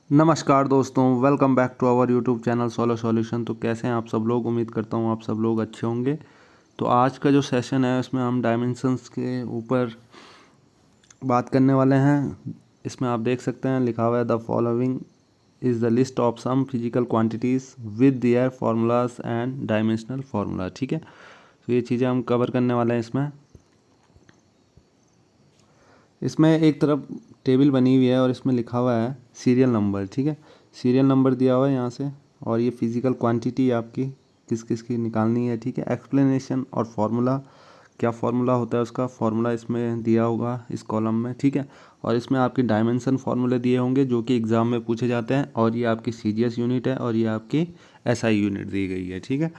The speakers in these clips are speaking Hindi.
नमस्कार दोस्तों, welcome back to our YouTube channel Solo Solution. तो कैसे हैं आप सब लोग? उम्मीद करता हूँ आप सब लोग अच्छे होंगे। तो आज का जो सेशन है उसमें हम डायमेंशंस के ऊपर बात करने वाले हैं। इसमें आप देख सकते हैं लिखा हुआ है the following is the list of some physical quantities with their formulas and dimensional formula. ठीक है, तो ये चीज़ें हम कवर करने वाले हैं। इसमें एक तरफ टेबल बनी हुई है और इसमें लिखा हुआ है सीरियल नंबर। ठीक है, सीरियल नंबर दिया हुआ है यहाँ से, और ये फिज़िकल क्वांटिटी आपकी किस किस की निकालनी है। ठीक है, एक्सप्लेनेशन और फार्मूला, क्या फार्मूला होता है उसका फार्मूला इसमें दिया होगा इस कॉलम में। ठीक है, और इसमें आपकी डायमेंशन फार्मूले दिए होंगे जो कि एग्ज़ाम में पूछे जाते हैं, और ये आपकी सीजीएस यूनिट है और ये आपकी एसआई यूनिट दी गई है। ठीक है,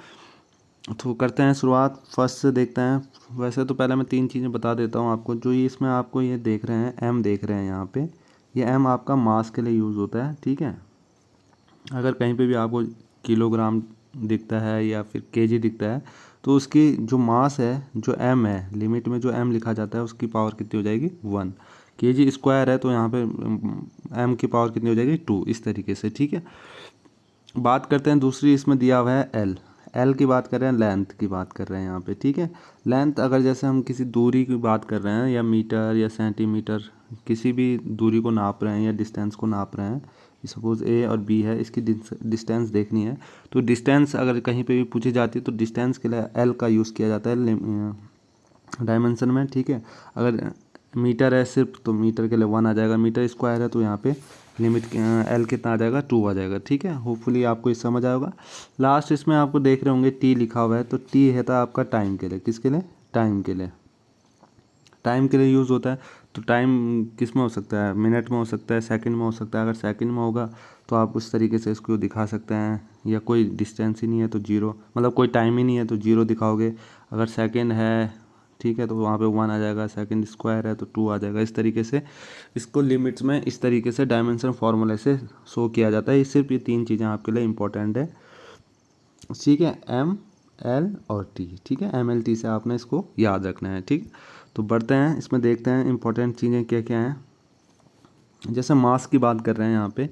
तो करते हैं शुरुआत, फर्स्ट से देखते हैं। वैसे तो पहले मैं 3 चीज़ें बता देता हूँ आपको। जो ये इसमें आपको ये देख रहे हैं एम देख रहे हैं यहाँ पे, ये एम आपका मास के लिए यूज़ होता है। ठीक है, अगर कहीं पे भी आपको किलोग्राम दिखता है या फिर केजी दिखता है तो उसकी जो मास है, जो एम है, लिमिट में जो एम लिखा जाता है उसकी पावर कितनी हो जाएगी 1। केजी स्क्वायर है तो यहाँ पे एम की पावर कितनी हो जाएगी 2, इस तरीके से। ठीक है, बात करते हैं दूसरी, इसमें दिया हुआ है एल। एल की बात कर रहे हैं, लेंथ की बात कर रहे हैं यहाँ पे। ठीक है, लेंथ अगर जैसे हम किसी दूरी की बात कर रहे हैं या मीटर या सेंटीमीटर, किसी भी दूरी को नाप रहे हैं या डिस्टेंस को नाप रहे हैं, सपोज ए और बी है, इसकी डिस्टेंस देखनी है, तो डिस्टेंस अगर कहीं पे भी पूछी जाती है तो डिस्टेंस के लिए एल का यूज़ किया जाता है डायमेंशन में। ठीक है, अगर मीटर है सिर्फ तो मीटर के लिए 1 आ जाएगा, मीटर स्क्वायर है तो यहाँ पे लिमिट एल कितना आ जाएगा 2 आ जाएगा। ठीक है, होपफुली आपको ये समझ आएगा। लास्ट इसमें आपको देख रहे होंगे टी लिखा हुआ है, तो टी है था आपका टाइम के लिए। किसके लिए? टाइम के लिए। टाइम के लिए यूज़ होता है। तो टाइम किस में हो सकता है? मिनट में हो सकता है, सेकंड में हो सकता है। अगर सेकंड में होगा तो आप उस तरीके से इसको दिखा सकते हैं, या कोई डिस्टेंस ही नहीं है तो जीरो, मतलब कोई टाइम ही नहीं है तो जीरो दिखाओगे। अगर सेकंड है, ठीक है, तो वहाँ पे 1 आ जाएगा, सेकंड स्क्वायर है तो 2 आ जाएगा। इस तरीके से इसको लिमिट्स में इस तरीके से डायमेंशन फार्मूले से शो किया जाता है। सिर्फ ये 3 चीज़ें आपके लिए इंपॉर्टेंट है। ठीक है, एम, एल और टी। ठीक है, एम एल टी से आपने इसको याद रखना है। ठीक, तो बढ़ते हैं, इसमें देखते हैं इंपॉर्टेंट चीज़ें क्या क्या हैं। जैसे मास की बात कर रहे हैं यहाँ पे,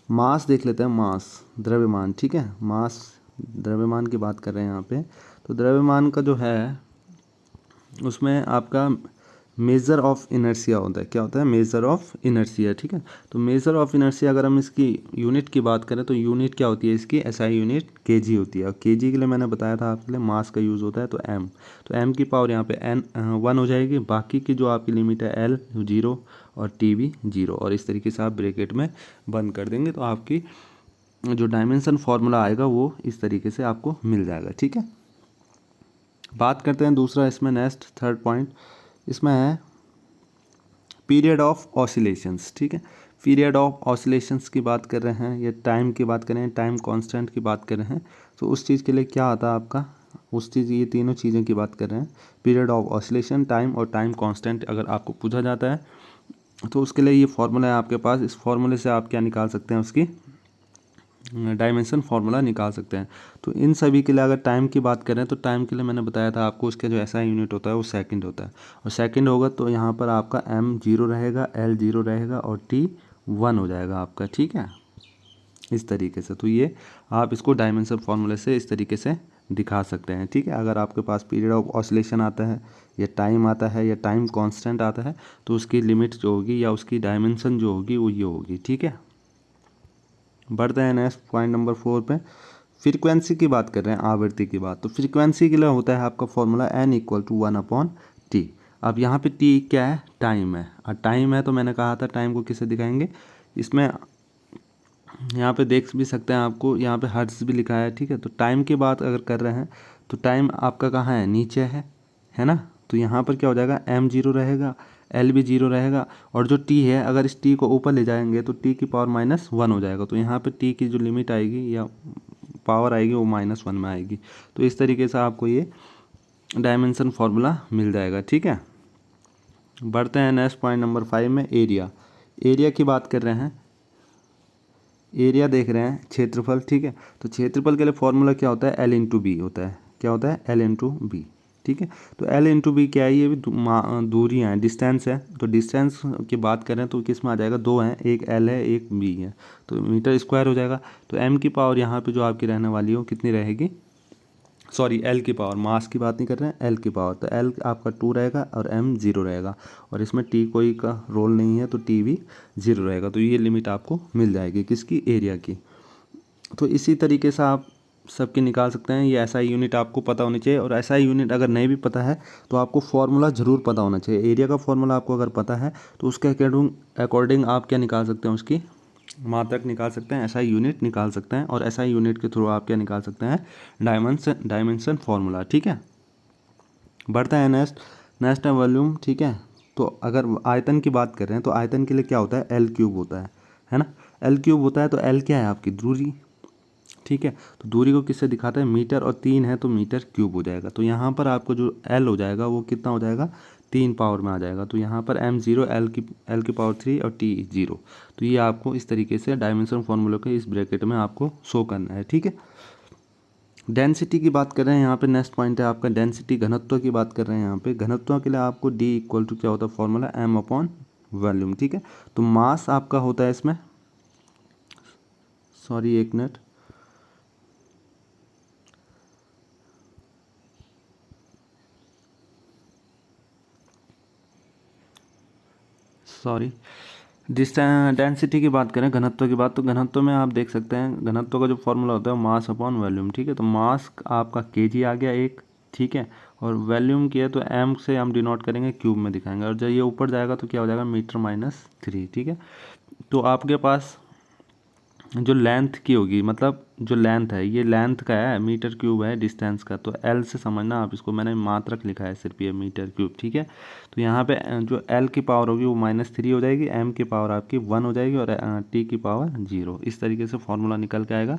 मास देख लेते हैं। मास द्रव्यमान। ठीक है, मास द्रव्यमान की बात कर रहे हैं यहाँ पे। तो द्रव्यमान का जो है उसमें आपका मेज़र ऑफ इनर्शिया होता है। क्या होता है? Measure of inertia. ठीक है, तो मेज़र ऑफ इनर्शिया अगर हम इसकी यूनिट की बात करें तो यूनिट क्या होती है इसकी? एसआई यूनिट केजी होती है। और केजी के लिए मैंने बताया था आपके लिए मास का यूज़ होता है, तो एम। तो एम की पावर यहाँ पे एन 1 हो जाएगी। बाकी की जो आपकी लिमिट है एल 0 और टी भी 0, और इस तरीके से आप ब्रैकेट में बंद कर देंगे तो आपकी जो डायमेंशन फार्मूला आएगा वो इस तरीके से आपको मिल जाएगा। ठीक है, बात करते हैं दूसरा, इसमें नेक्स्ट थर्ड पॉइंट इसमें है पीरियड ऑफ ऑसिलेशंस। ठीक है, पीरियड ऑफ ऑसिलेशंस की बात कर रहे हैं, या टाइम की बात कर रहे हैं, टाइम कांस्टेंट की बात कर रहे हैं, तो उस चीज़ के लिए क्या आता है आपका? उस चीज़, ये तीनों चीज़ें की बात कर रहे हैं, पीरियड ऑफ ऑसिलेशन, टाइम और टाइम कांस्टेंट। अगर आपको पूछा जाता है तो उसके लिए ये फार्मूला है आपके पास। इस फार्मूले से आप क्या निकाल सकते हैं? उसकी डायमेंशन फार्मूला निकाल सकते हैं। तो इन सभी के लिए अगर टाइम की बात करें तो टाइम के लिए मैंने बताया था आपको, उसके जो ऐसा यूनिट होता है वो सेकंड होता है, और सेकंड होगा तो यहाँ पर आपका एम 0 रहेगा, एल 0 रहेगा और टी 1 हो जाएगा आपका। ठीक है, इस तरीके से। तो ये आप इसको डायमेंशन फार्मूले से इस तरीके से दिखा सकते हैं। ठीक है, अगर आपके पास पीरियड ऑफ ऑसिलेशन आता है, या टाइम आता है, या टाइम कांस्टेंट आता है, तो उसकी लिमिट जो होगी या उसकी डायमेंशन जो होगी वो ये होगी। ठीक है, बढ़ते हैं नेक्स्ट पॉइंट नंबर 4 पे। फ्रीक्वेंसी की बात कर रहे हैं, आवृत्ति की बात। तो फ्रीक्वेंसी के लिए होता है आपका formula n equal to 1/t। अब यहाँ पे t क्या है? टाइम है। और टाइम है तो मैंने कहा था टाइम को किसे दिखाएंगे, इसमें यहाँ पे देख भी सकते हैं आपको, यहाँ पे हर्ट्ज भी लिखा है। ठीक है, तो टाइम की बात अगर कर रहे हैं तो टाइम आपका कहाँ है? नीचे है ना। तो यहाँ पर क्या हो जाएगा? m 0 रहेगा, l भी 0 रहेगा, और जो t है अगर इस t को ऊपर ले जाएंगे तो t की पावर -1 हो जाएगा। तो यहाँ पे t की जो लिमिट आएगी या पावर आएगी वो -1 में आएगी। तो इस तरीके से आपको ये डायमेंशन फार्मूला मिल जाएगा। ठीक है, बढ़ते हैं नेक्स्ट पॉइंट नंबर 5 में, एरिया। एरिया की बात कर रहे हैं, एरिया देख रहे हैं, क्षेत्रफल। ठीक है, तो क्षेत्रफल के लिए फॉर्मूला क्या होता है? L इंटू बी होता है। क्या होता है? L into B. ठीक है। तो एल इंटू बी क्या है, ये भी दूरियाँ हैं, डिस्टेंस है। तो डिस्टेंस की बात करें तो किस में आ जाएगा, दो हैं, एक एल है एक बी है, तो मीटर स्क्वायर हो जाएगा। तो एम की पावर यहाँ पे जो आपकी रहने वाली हो कितनी रहेगी, सॉरी एल की पावर, मास की बात नहीं कर रहे हैं, एल की पावर। तो एल आपका 2 रहेगा और एम 0 रहेगा, और इसमें टी कोई का रोल नहीं है तो टी भी 0 रहेगा। तो ये लिमिट आपको मिल जाएगी किसकी, एरिया की। तो इसी तरीके से आप सबकी निकाल सकते हैं। ये एसआई यूनिट आपको पता होनी चाहिए, और एसआई यूनिट अगर नहीं भी पता है तो आपको फार्मूला ज़रूर पता होना चाहिए। एरिया का फार्मूला आपको अगर पता है तो उसके अकॉर्डिंग आप क्या निकाल सकते हैं, उसकी मात्रक निकाल सकते हैं, एसआई यूनिट निकाल सकते हैं, और एसआई यूनिट के थ्रू आप क्या निकाल सकते हैं, डायमेंशन फार्मूला। ठीक है, बढ़ता है नेक्स्ट है वॉल्यूम। ठीक है, तो अगर आयतन की बात कर रहे हैं तो आयतन के लिए क्या होता है, एल क्यूब होता है ना। एल क्यूब होता है तो एल क्या है आपकी दूरी। ठीक है, तो दूरी को किससे दिखाता है, मीटर, और 3 है तो मीटर क्यूब हो जाएगा। तो यहाँ पर आपको जो एल हो जाएगा वो कितना हो जाएगा, 3 पावर में आ जाएगा। तो यहाँ पर एम 0, एल की पावर 3 और टी 0। तो ये आपको इस तरीके से डायमेंशन फार्मूला के इस ब्रैकेट में आपको शो करना है। ठीक है, डेंसिटी की बात कर रहे हैं यहाँ पे, नेक्स्ट पॉइंट है आपका डेंसिटी, घनत्व की बात कर रहे हैं यहाँ पे। घनत्व के लिए आपको डी इक्वल टू क्या होता है फॉर्मूला, एम अपॉन वॉल्यूम। ठीक है, तो मास आपका होता है इसमें, सॉरी एक मिनट, सॉरी, डेंसिटी की बात करें, घनत्व की बात, तो घनत्व में आप देख सकते हैं घनत्व का जो फॉर्मूला होता है मास अपॉन वॉल्यूम। ठीक है, तो मास आपका केजी आ गया एक, ठीक है, और वॉल्यूम की है तो एम से हम डिनोट करेंगे, क्यूब में दिखाएंगे, और जब ये ऊपर जाएगा तो क्या हो जाएगा, मीटर माइनस 3। ठीक है, तो आपके पास जो लेंथ की होगी, मतलब जो लेंथ है, ये लेंथ का है, मीटर क्यूब है डिस्टेंस का, तो एल से समझना आप इसको, मैंने मात्रक लिखा है सिर्फ ये मीटर क्यूब। ठीक है, तो यहाँ पे जो एल की पावर होगी वो -3 हो जाएगी, एम की पावर आपकी 1 हो जाएगी, और टी की पावर 0। इस तरीके से फॉर्मूला निकल के आएगा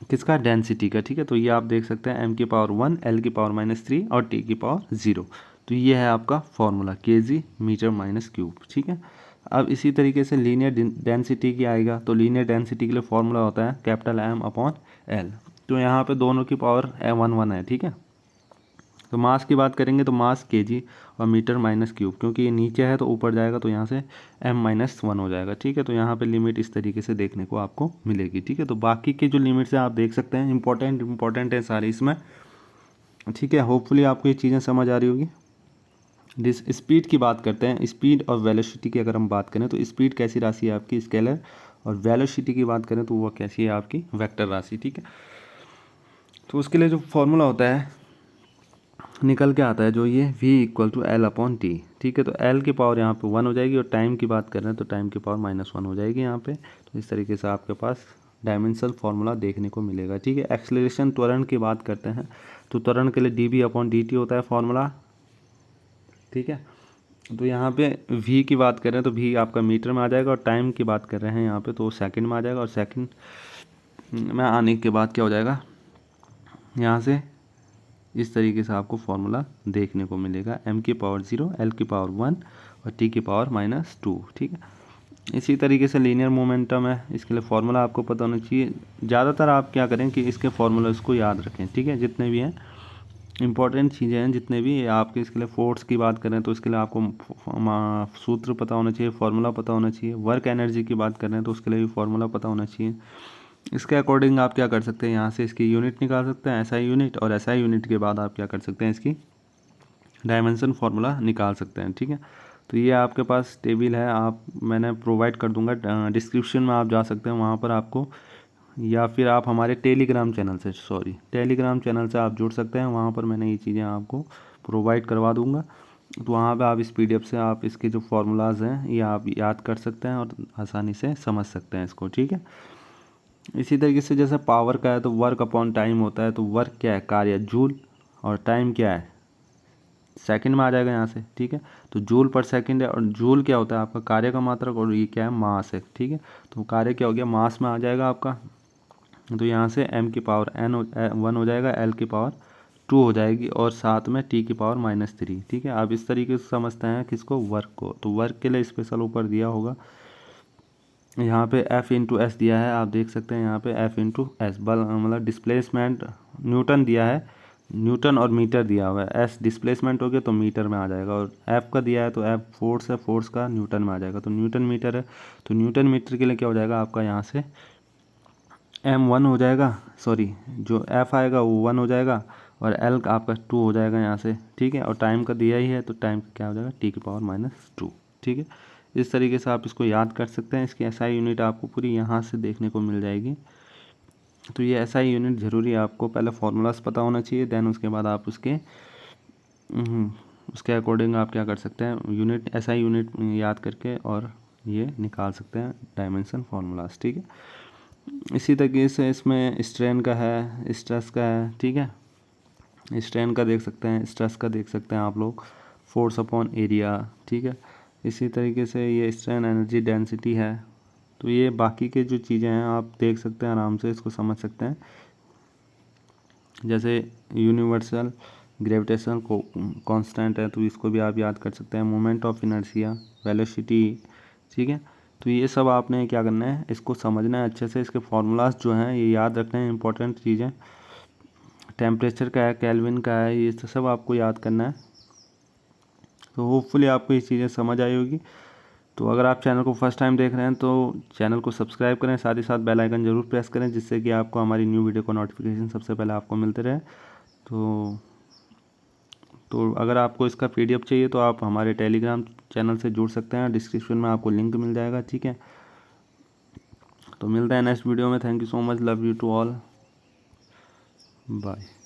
किसका, डेंसिटी का। ठीक है, तो ये आप देख सकते हैं एम की पावर 1, एल की पावर -3 और टी की पावर 0। तो ये है आपका formula KG metre minus cube. ठीक है, अब इसी तरीके से लीनियर डेंसिटी की आएगा, तो लीनियर डेंसिटी के लिए फॉर्मूला होता है कैपिटल एम अपॉन एल। तो यहाँ पे दोनों की पावर 1 है। ठीक है, तो मास की बात करेंगे तो मास केजी और मीटर माइनस क्यूब, क्योंकि ये नीचे है तो ऊपर जाएगा तो यहाँ से m-1 हो जाएगा। ठीक है, तो यहाँ पे लिमिट इस तरीके से देखने को आपको मिलेगी। ठीक है, तो बाकी के जो लिमिट्स हैं आप देख सकते हैं, इंपॉर्टेंट है सारी इसमें। ठीक है, होपफुली आपको ये चीज़ें समझ आ रही होगी। स्पीड की बात करते हैं, स्पीड और वेलोसिटी की अगर हम बात करें तो स्पीड कैसी राशि है आपकी, स्केलर, और वेलोसिटी की बात करें तो वो कैसी है आपकी, वेक्टर राशि। ठीक है, तो उसके लिए जो फॉर्मूला होता है निकल के आता है जो ये v equal to L upon T. ठीक है, तो एल की पावर यहाँ पे 1 हो जाएगी, और टाइम की बात कर रहे हैं तो टाइम की पावर -1 हो जाएगी यहाँ पे। तो इस तरीके से आपके पास डायमेंशनल फार्मूला देखने को मिलेगा। ठीक है, एक्सेलरेशन त्वरण की बात करते हैं तो त्वरण के लिए D B upon D T होता है फॉर्मूला। ठीक है, तो यहाँ पे v की बात करें तो v आपका मीटर में आ जाएगा, और टाइम की बात कर रहे हैं यहाँ पे तो सेकंड में आ जाएगा, और सेकंड में आने के बाद क्या हो जाएगा, यहाँ से इस तरीके से आपको फॉर्मूला देखने को मिलेगा, m की पावर 0, l की पावर 1 और t की पावर -2। ठीक है, इसी तरीके से लीनियर मोमेंटम है, इसके लिए फॉर्मूला आपको पता होना चाहिए। ज़्यादातर आप क्या करें कि इसके फॉर्मूला इसको याद रखें। ठीक है, जितने भी हैं इंपॉर्टेंट चीज़ें हैं, जितने भी आपके, इसके लिए फोर्स की बात करें तो इसके लिए आपको सूत्र पता होना चाहिए, फार्मूला पता होना चाहिए। वर्क एनर्जी की बात करें तो उसके लिए भी फार्मूला पता होना चाहिए। इसके अकॉर्डिंग आप क्या कर सकते हैं, यहाँ से इसकी यूनिट निकाल सकते हैं, एसआई यूनिट, और एसआई यूनिट के बाद आप क्या कर सकते हैं, इसकी डायमेंशन फार्मूला निकाल सकते हैं। ठीक है, तो ये आपके पास टेबल है, आप मैंने प्रोवाइड कर दूंगा, डिस्क्रिप्शन में आप जा सकते हैं, वहाँ पर आपको, या फिर आप हमारे टेलीग्राम चैनल से आप जुड़ सकते हैं, वहाँ पर मैंने ये चीज़ें आपको प्रोवाइड करवा दूँगा। तो वहाँ पे आप इस पीडीएफ से आप इसके जो फार्मूलाज हैं ये आप याद कर सकते हैं और आसानी से समझ सकते हैं इसको। ठीक है, इसी तरीके से जैसे पावर का है तो वर्क अपॉन टाइम होता है, तो वर्क क्या है, कार्य, जूल, और टाइम क्या है, सेकंड में आ जाएगा यहाँ से। ठीक है, तो जूल पर सेकंड है, और जूल क्या होता है आपका कार्य का मात्रक, और ये क्या है, मास है। ठीक है, तो कार्य क्या हो गया, मास में आ जाएगा आपका। तो यहाँ से m की पावर 1 हो जाएगा, l की पावर 2 हो जाएगी, और साथ में t की पावर -3। ठीक है, आप इस तरीके से समझते हैं किसको, वर्क को। तो वर्क के लिए स्पेशल ऊपर दिया होगा, यहाँ पे F इंटू एस दिया है, आप देख सकते हैं यहाँ पे F इंटू एस, बल मतलब डिस्प्लेसमेंट न्यूटन दिया है, न्यूटन और मीटर दिया हुआ है, एस डिस्प्लेसमेंट हो गया तो मीटर में आ जाएगा, और एफ का दिया है तो एफ फोर्स है, फोर्स का न्यूटन में आ जाएगा, तो न्यूटन मीटर है, तो न्यूटन मीटर के लिए क्या हो जाएगा आपका यहाँ से M1 हो जाएगा, सॉरी जो F आएगा वो 1 हो जाएगा, और L का आपका 2 हो जाएगा यहाँ से, ठीक है। और टाइम का दिया ही है तो टाइम का क्या हो जाएगा T⁻², ठीक है। इस तरीके से आप इसको याद कर सकते हैं। इसकी SI यूनिट आपको पूरी यहाँ से देखने को मिल जाएगी। तो ये SI यूनिट ज़रूरी है, आपको पहले फार्मूलाज पता होना चाहिए, देन उसके बाद आप उसके अकॉर्डिंग आप क्या कर सकते हैं, यूनिट SI यूनिट याद करके और ये निकाल सकते हैं डायमेंशन फार्मूलाज, ठीक है। इसी तरीके से इसमें स्ट्रेन का है, स्ट्रेस का है, ठीक है। स्ट्रेन का देख सकते हैं, स्ट्रेस का देख सकते हैं आप लोग, फोर्स अपॉन एरिया, ठीक है। इसी तरीके से ये स्ट्रेन एनर्जी डेंसिटी है। तो ये बाकी के जो चीज़ें हैं आप देख सकते हैं, आराम से इसको समझ सकते हैं। जैसे यूनिवर्सल ग्रेविटेशनल कांस्टेंट है तो इसको भी आप याद कर सकते हैं, मोमेंट ऑफ इनर्शिया, वेलोसिटी, ठीक है। तो ये सब आपने क्या करना है, इसको समझना है अच्छे से, इसके फार्मूलाज जो हैं ये याद रखना है, इंपॉर्टेंट चीज़ें। टेम्परेचर का है, केल्विन का है, ये सब आपको याद करना है। तो होपफुली आपको ये चीज़ें समझ आई होगी। तो अगर आप चैनल को फर्स्ट टाइम देख रहे हैं तो चैनल को सब्सक्राइब करें, साथ ही साथ बेल आइकन ज़रूर प्रेस करें, जिससे कि आपको हमारी न्यू वीडियो का नोटिफिकेशन सबसे पहले आपको मिलते रहे। तो अगर आपको इसका PDF चाहिए तो आप हमारे टेलीग्राम चैनल से जुड़ सकते हैं, डिस्क्रिप्शन में आपको लिंक मिल जाएगा, ठीक है। तो मिलते हैं नेक्स्ट वीडियो में। Thank you so much, love you to all, bye.